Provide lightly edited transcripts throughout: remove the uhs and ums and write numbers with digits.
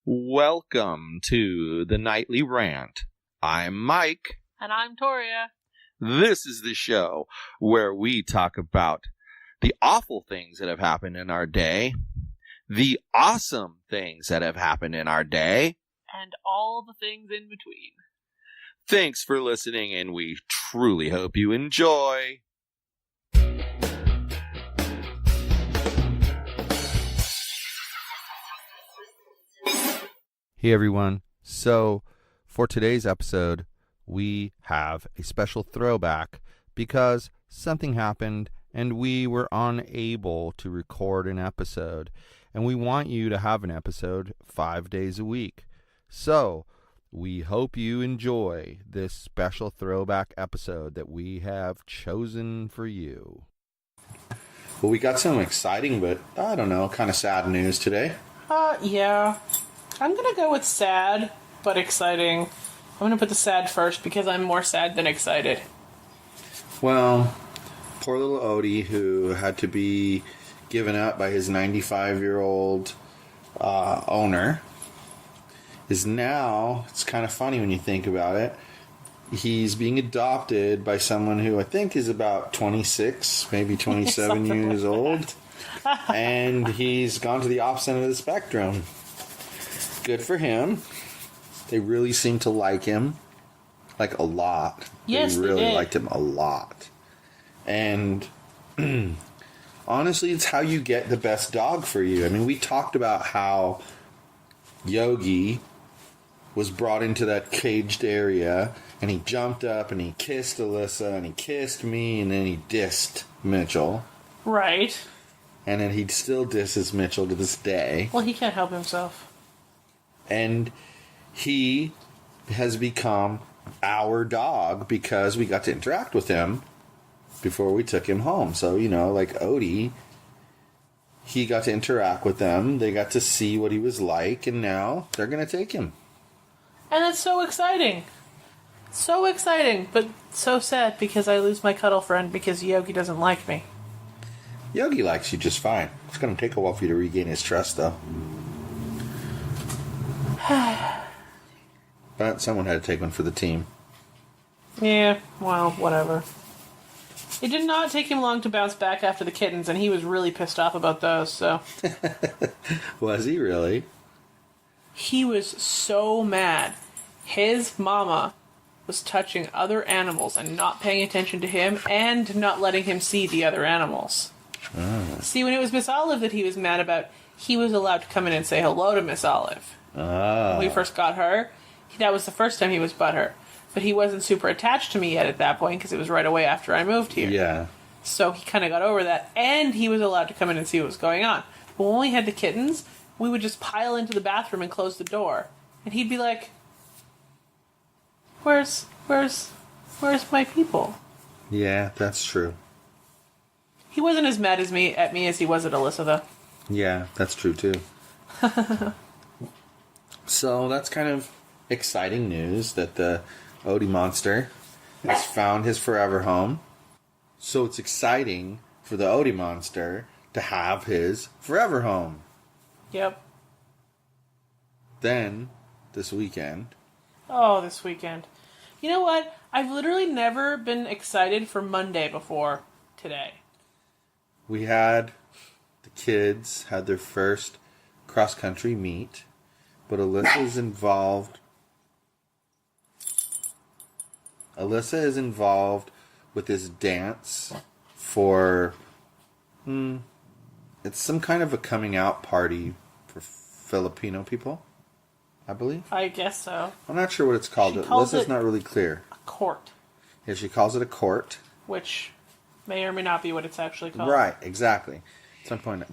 Welcome to the Nightly Rant. I'm Mike. And I'm Toria. This is the show where we talk about the awful things that have happened in our day, the awesome things that have happened in our day, and all the things in between. Thanks for listening, and we truly hope you enjoy. Hey everyone, so for today's episode, we have a special throwback because something happened and we were unable to record an episode, and we want you to have an episode 5 days a week. So we hope you enjoy this special throwback episode that we have chosen for you. Well, we got some exciting, but I don't know, kind of sad news today. Yeah. I'm going to go with sad, but exciting. I'm going to put the sad first because I'm more sad than excited. Well, poor little Odie, who had to be given up by his 95-year-old owner, is now, it's kind of funny when you think about it, he's being adopted by someone who I think is about 26, maybe 27 years old. And he's gone to the opposite end of the spectrum. Good for him. They really seem to like him. Like, a lot. Yes, they really did. liked him a lot. And honestly, it's how you get the best dog for you. I mean, we talked about how Yogi was brought into that caged area, and he jumped up and he kissed Alyssa and he kissed me, and then he dissed Mitchell. Right. And then he still disses Mitchell to this day. Well, he can't help himself. And he has become our dog because we got to interact with him before we took him home. So, you know, like Odie, he got to interact with them. They got to see what he was like, and now they're going to take him. And that's so exciting. So exciting, but so sad because I lose my cuddle friend because Yogi doesn't like me. Yogi likes you just fine. It's going to take a while for you to regain his trust, though. But someone had to take one for the team. Yeah, well, whatever. It did not take him long to bounce back after the kittens, and he was really pissed off about those, so... Was he really? He was so mad. His mama was touching other animals and not paying attention to him and not letting him see the other animals. Oh. See, when it was Miss Olive that he was mad about, he was allowed to come in and say hello to Miss Olive. Oh. When we first got her, that was the first time he was butthurt. But he wasn't super attached to me yet at that point because it was right away after I moved here. Yeah. So he kind of got over that, and he was allowed to come in and see what was going on. But when we had the kittens, we would just pile into the bathroom and close the door. And he'd be like, Where's my people? Yeah, that's true. He wasn't as mad at me as he was at Alyssa, though. Yeah, that's true, too. So that's kind of exciting news that the Odie monster has found his forever home. So it's exciting for the Odie monster to have his forever home. Yep. Then, this weekend... Oh, this weekend. You know what? I've literally never been excited for Monday before today. We had... The kids had their first cross-country meet, but Alyssa is involved. Alyssa is involved with this dance for... it's some kind of a coming out party for Filipino people, I believe. I guess so. I'm not sure what it's called. Alyssa's not really clear. A court. Yeah, she calls it a court. Which may or may not be what it's actually called. Right, exactly. At some point...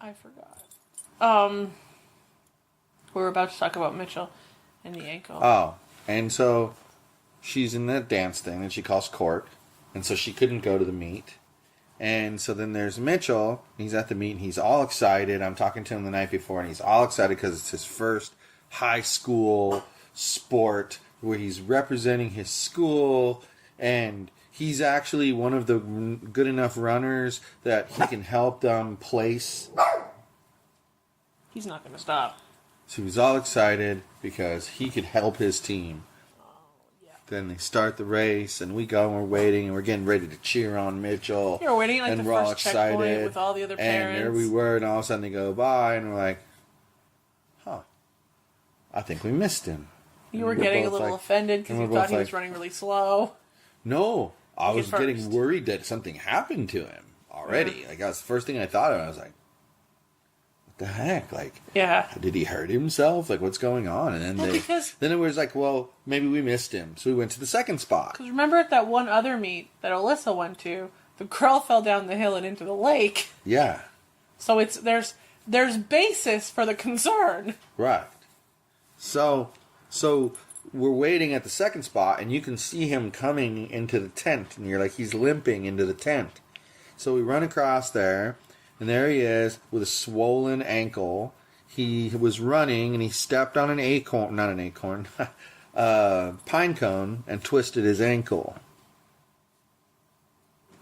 I forgot. We were about to talk about Mitchell and the ankle. Oh, and so she's in that dance thing that she calls court, and so she couldn't go to the meet. And so then there's Mitchell. He's at the meet, and he's all excited. I'm talking to him the night before, and he's all excited because it's his first high school sport where he's representing his school, and he's actually one of the good enough runners that he can help them place He's not going to stop. So he was all excited because he could help his team. Yeah. Then they start the race, and we go, and we're waiting, and we're getting ready to cheer on Mitchell. You're waiting like and the we're all first checkpoint with all the other parents. And there we were, and all of a sudden they go by, and we're like, huh, I think we missed him. You were getting a little offended because you thought he was running really slow. No, I was first. getting worried that something happened to him already. Yeah. Like, that was the first thing I thought of. I was like, what the heck? Like, yeah. Did he hurt himself? Like, what's going on? And then then it was like, well, maybe we missed him. So we went to the second spot. Because remember at that one other meet that Alyssa went to, the girl fell down the hill and into the lake. Yeah. So there's basis for the concern. Right. So we're waiting at the second spot, and you can see him coming into the tent, and you're like, he's limping into the tent. So we run across there, and there he is with a swollen ankle. He was running, and he stepped on an acorn, not an acorn, pine cone, and twisted his ankle.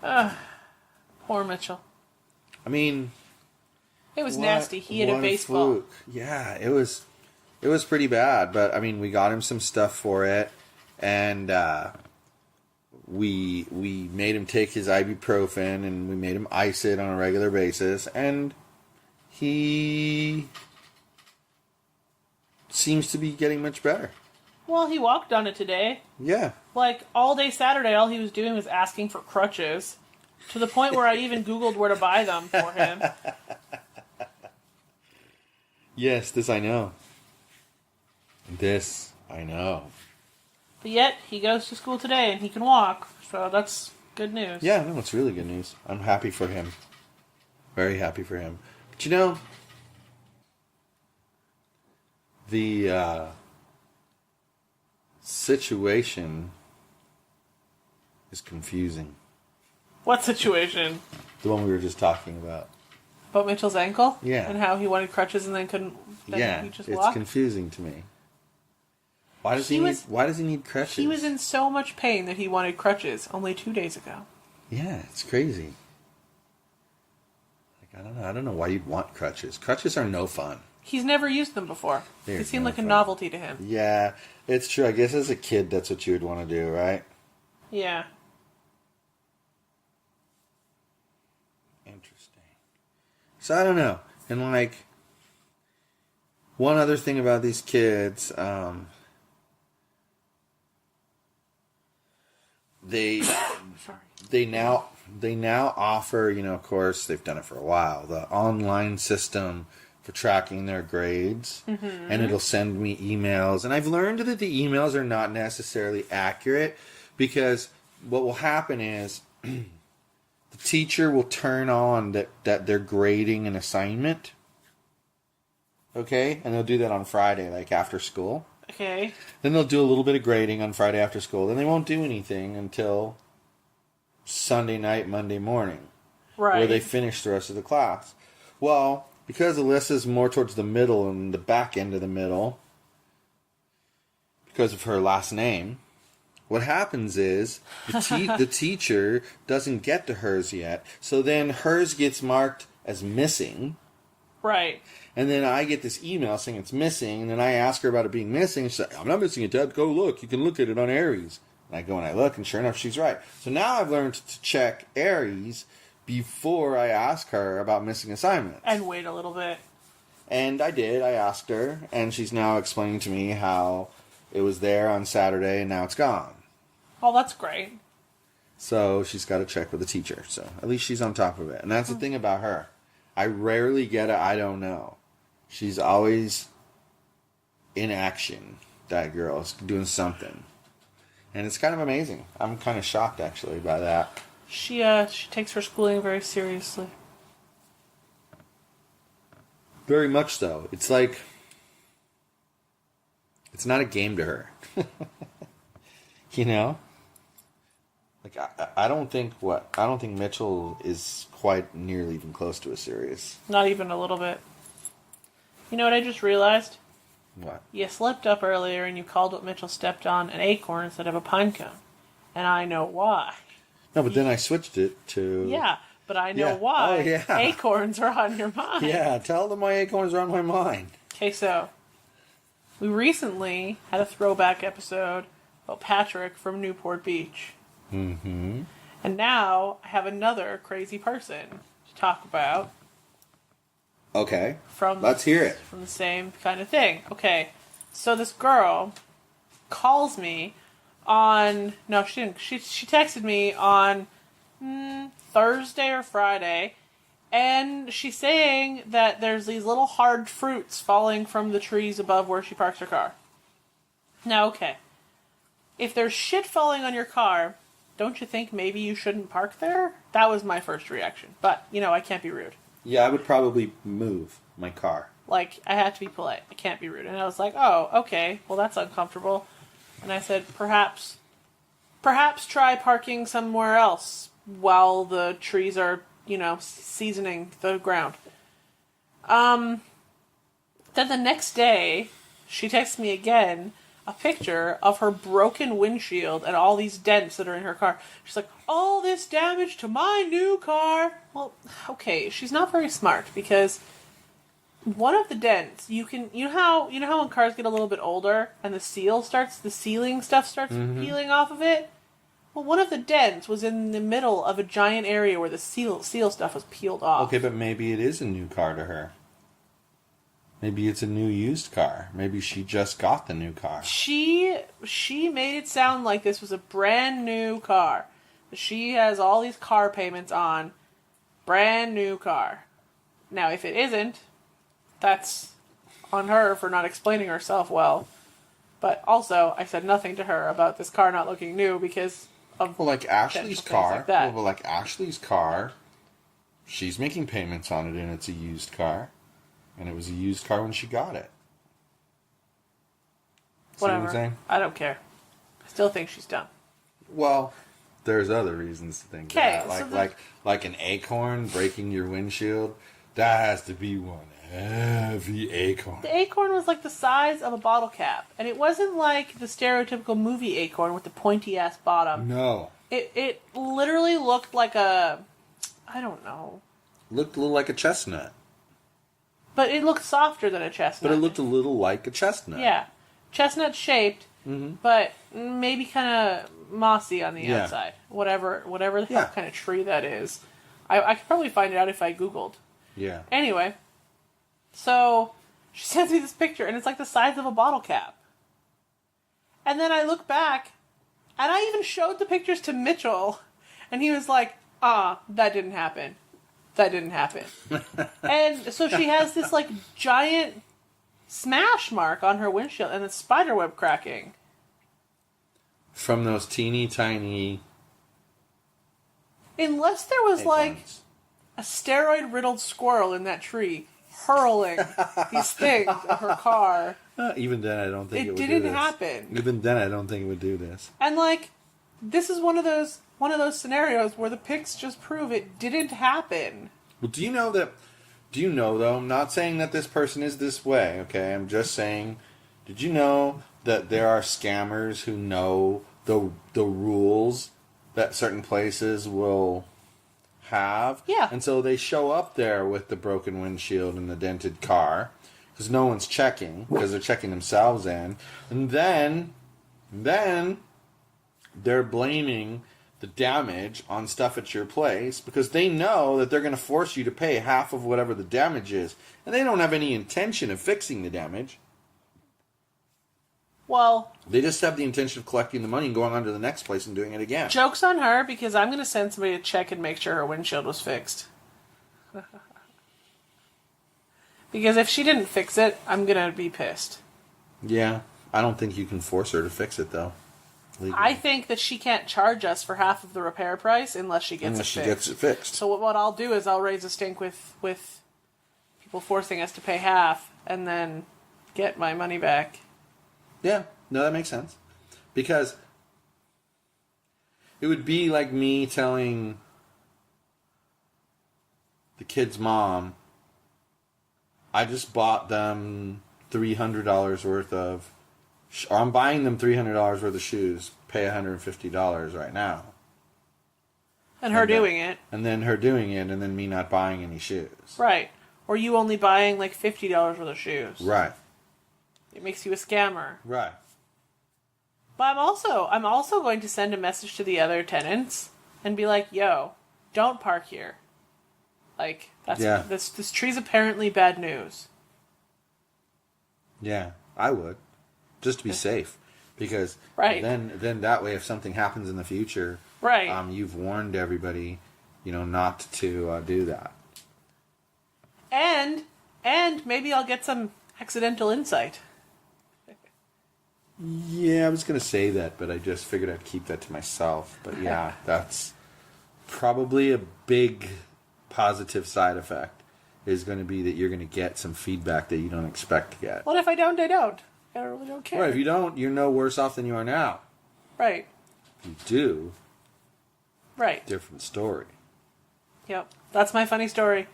Poor Mitchell. I mean, it was nasty. He hit a baseball. Fluke. Yeah, it was pretty bad, but I mean, we got him some stuff for it, and we made him take his ibuprofen, and we made him ice it on a regular basis, and he seems to be getting much better. Well, he walked on it today. Yeah. Like, all day Saturday, all he was doing was asking for crutches, to the point where I even Googled where to buy them for him. Yes, this I know. This I know. But yet, he goes to school today and he can walk, so that's good news. Yeah, no, it's really good news. I'm happy for him. Very happy for him. But you know, the situation is confusing. What situation? The one we were just talking about. About Mitchell's ankle? Yeah. And how he wanted crutches and then couldn't. Yeah, he just it's walk? confusing to me. Why does he need crutches? He was in so much pain that he wanted crutches only 2 days ago. Yeah, it's crazy. Like, I don't know why you'd want crutches. Crutches are no fun. He's never used them before. They seem like a novelty to him. Yeah, it's true. I guess as a kid, that's what you would want to do, right? Yeah. Interesting. So I don't know. And like, one other thing about these kids, they now offer, you know, of course they've done it for a while, the online system for tracking their grades, and it'll send me emails. And I've learned that the emails are not necessarily accurate, because what will happen is the teacher will turn on that they're grading an assignment. Okay? And they'll do that on Friday, like after school. Okay. Then they'll do a little bit of grading on Friday after school. Then they won't do anything until Sunday night, Monday morning. Right. Where they finish the rest of the class. Well, because Alyssa's more towards the middle and the back end of the middle, because of her last name, what happens is the teacher doesn't get to hers yet. So then hers gets marked as missing. Right. And then I get this email saying it's missing, and then I ask her about it being missing. She's like, I'm not missing it, Dad. Go look. You can look at it on Aries. And I go and I look, and sure enough, she's right. So now I've learned to check Aries before I ask her about missing assignments. And wait a little bit. And I did. I asked her, and she's now explaining to me how it was there on Saturday, and now it's gone. Oh, that's great. So she's got to check with the teacher. So at least she's on top of it. And that's the thing about her. I rarely get a I don't know. She's always in action. That girl is doing something. And it's kind of amazing. I'm kind of shocked, actually, by that. She takes her schooling very seriously. Very much so. It's like, it's not a game to her. You know? Like, I don't think Mitchell is quite nearly even close to a serious. Not even a little bit. You know what I just realized? What? You slipped up earlier and you called what Mitchell stepped on an acorn instead of a pine cone. And I know why. No, but then I switched it to... Yeah, but I know Yeah. why. Oh, yeah. Acorns are on your mind. Yeah, tell them why acorns are on my mind. Okay, so we recently had a throwback episode about Patrick from Newport Beach. Mm-hmm. And now I have another crazy person to talk about. Okay. Let's hear it. From the same kind of thing. Okay, so this girl calls me on... No, she didn't. She texted me on Thursday or Friday, and she's saying that there's these little hard fruits falling from the trees above where she parks her car. Now, okay, if there's shit falling on your car, don't you think maybe you shouldn't park there? That was my first reaction. But, I can't be rude. Yeah, I would probably move my car. Like, I have to be polite. I can't be rude. And I was like, oh, okay, well, that's uncomfortable. And I said, perhaps try parking somewhere else while the trees are, seasoning the ground. Then the next day, she texts me again a picture of her broken windshield and all these dents that are in her car. She's like, all this damage to my new car. Well, okay, she's not very smart, because one of the dents, you know how when cars get a little bit older and the sealing stuff starts peeling off of it? Well, one of the dents was in the middle of a giant area where the seal stuff was peeled off. Okay, but maybe it is a new car to her. Maybe it's a new used car. Maybe she just got the new car. She made it sound like this was a brand new car. She has all these car payments on. Brand new car. Now, if it isn't, that's on her for not explaining herself well. But also, I said nothing to her about this car not looking new because of... Well, like Ashley's car. Like that. Well, like Ashley's car, she's making payments on it and it's a used car. And it was a used car when she got it. See Whatever. what I'm saying? I don't care. I still think she's dumb. Well, there's other reasons to think that. so Like an acorn breaking your windshield. That has to be one heavy acorn. The acorn was like the size of a bottle cap. And it wasn't like the stereotypical movie acorn with the pointy-ass bottom. No. It literally looked like a... I don't know. Looked a little like a chestnut. But it looked softer than a chestnut. But it looked a little like a chestnut. Yeah. Chestnut shaped, but maybe kind of mossy on the outside. Whatever the hell kind of tree that is. I could probably find it out if I Googled. Yeah. Anyway, so she sends me this picture, and it's like the size of a bottle cap. And then I look back, and I even showed the pictures to Mitchell, and he was like, that didn't happen. That didn't happen. And so she has this, like, giant smash mark on her windshield and the spiderweb cracking. From those teeny tiny... Unless there was, acorns. like, a steroid-riddled squirrel in that tree hurling these things at her car. Even then, I don't think it would do this. It didn't happen. Even then, I don't think it would do this. And, like, this is one of those scenarios where the pics just prove it didn't happen. Well, do you know, though, I'm not saying that this person is this way, okay? I'm just saying, did you know that there are scammers who know the rules that certain places will have? Yeah. And so they show up there with the broken windshield and the dented car, because no one's checking, because they're checking themselves in. And then they're blaming the damage on stuff at your place because they know that they're going to force you to pay half of whatever the damage is. And they don't have any intention of fixing the damage. Well, they just have the intention of collecting the money and going on to the next place and doing it again. Joke's on her, because I'm going to send somebody to check and make sure her windshield was fixed. Because if she didn't fix it, I'm going to be pissed. Yeah, I don't think you can force her to fix it, though. Legally. I think that she can't charge us for half of the repair price unless she gets it fixed. So what I'll do is I'll raise a stink with people forcing us to pay half and then get my money back. Yeah, no, that makes sense. Because it would be like me telling the kid's mom, I just bought them $300 worth of... Or I'm buying them $300 worth of shoes. Pay $150 right now. And her doing it. And then her doing it, and then me not buying any shoes. Right. Or you only buying like $50 worth of shoes. Right. It makes you a scammer. Right. But I'm also going to send a message to the other tenants and be like, yo, don't park here. Like, this tree's apparently bad news. Yeah, I would. Just to be safe. Because then that way if something happens in the future, you've warned everybody, not to do that. And maybe I'll get some accidental insight. Yeah, I was going to say that, but I just figured I'd keep that to myself. But yeah, that's probably a big positive side effect is going to be that you're going to get some feedback that you don't expect to get. Well, if I don't, I don't. I really don't care. Right, if you don't, you're no worse off than you are now. Right. If you do, different story. Yep. That's my funny story.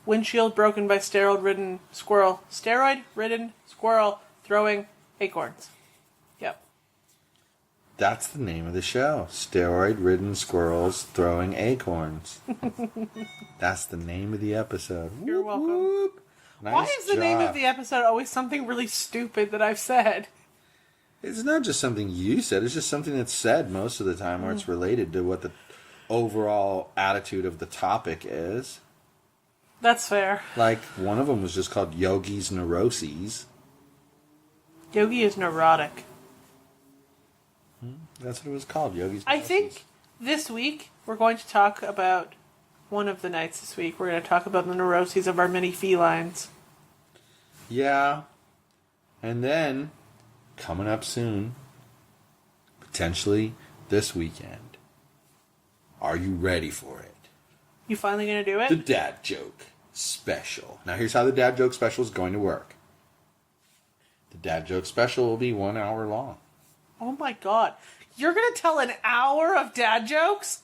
Windshield broken by steroid-ridden squirrel. Steroid-ridden squirrel throwing acorns. Yep. That's the name of the show. Steroid-ridden squirrels throwing acorns. That's the name of the episode. You're welcome. Whoop. Nice Why is the job. name of the episode always something really stupid that I've said? It's not just something you said. It's just something that's said most of the time where it's related to what the overall attitude of the topic is. That's fair. Like, one of them was just called Yogi's Neuroses. Yogi is neurotic. That's what it was called, Yogi's Neuroses. I think this week we're going to talk about one of the nights this week. We're going to talk about the neuroses of our many felines. Yeah. And then, coming up soon, potentially this weekend, are you ready for it? You finally going to do it? The Dad Joke Special. Now here's how the Dad Joke Special is going to work. The Dad Joke Special will be 1 hour long. Oh my god. You're going to tell an hour of dad jokes?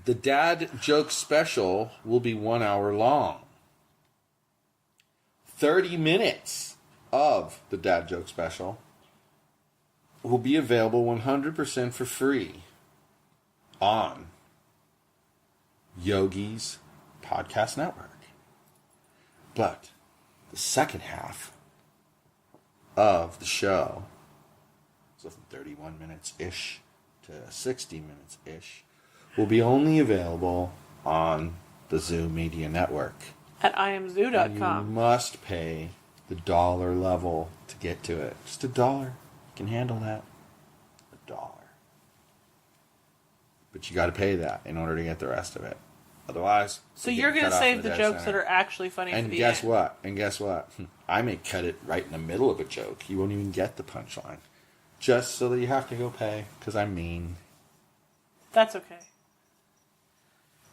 The Dad Joke Special will be 1 hour long. 30 minutes of the Dad Joke Special will be available 100% for free on Yogi's Podcast Network. But the second half of the show, so from 31 minutes-ish to 60 minutes-ish, will be only available on the Zoo Media Network. At imzoo.com. You must pay the dollar level to get to it. Just $1. You can handle that. $1. But you got to pay that in order to get the rest of it. Otherwise... So you're going to save the jokes that are actually funny for the end. And guess what? I may cut it right in the middle of a joke. You won't even get the punchline. Just so that you have to go pay, because I'm mean. That's okay.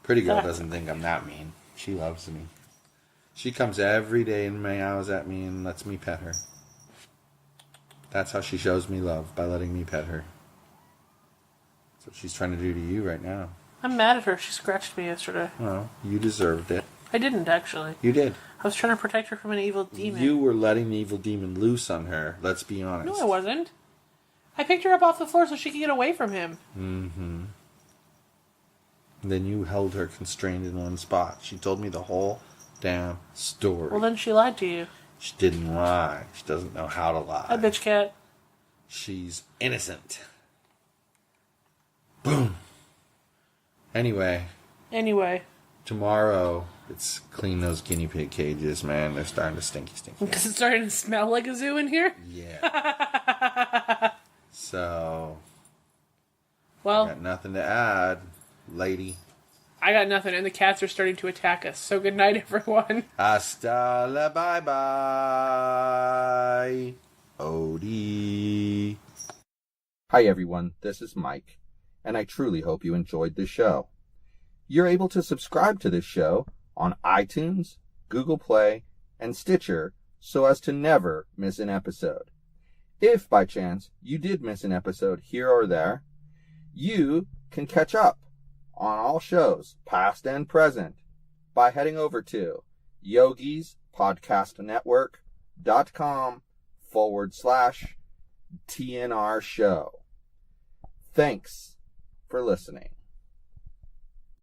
Pretty girl doesn't think I'm that mean. She loves me. She comes every day and meows at me and lets me pet her. That's how she shows me love, by letting me pet her. That's what she's trying to do to you right now. I'm mad at her. She scratched me yesterday. Well, you deserved it. I didn't, actually. You did. I was trying to protect her from an evil demon. You were letting the evil demon loose on her, let's be honest. No, I wasn't. I picked her up off the floor so she could get away from him. Mm-hmm. And then you held her constrained in one spot. She told me the whole damn story. Well, then she lied to you. She didn't lie. She doesn't know how to lie. Hi, bitch cat. She's innocent. Boom. Anyway. Tomorrow, it's clean those guinea pig cages, man. They're starting to stinky. Because it's starting to smell like a zoo in here? Yeah. So, well, I got nothing to add, lady. I got nothing, and the cats are starting to attack us. So good night, everyone. Hasta la bye-bye. Odie. Hi, everyone. This is Mike, and I truly hope you enjoyed this show. You're able to subscribe to this show on iTunes, Google Play, and Stitcher so as to never miss an episode. If, by chance, you did miss an episode here or there, you can catch up on all shows, past and present, by heading over to yogispodcastnetwork.com/TNR show. Thanks for listening.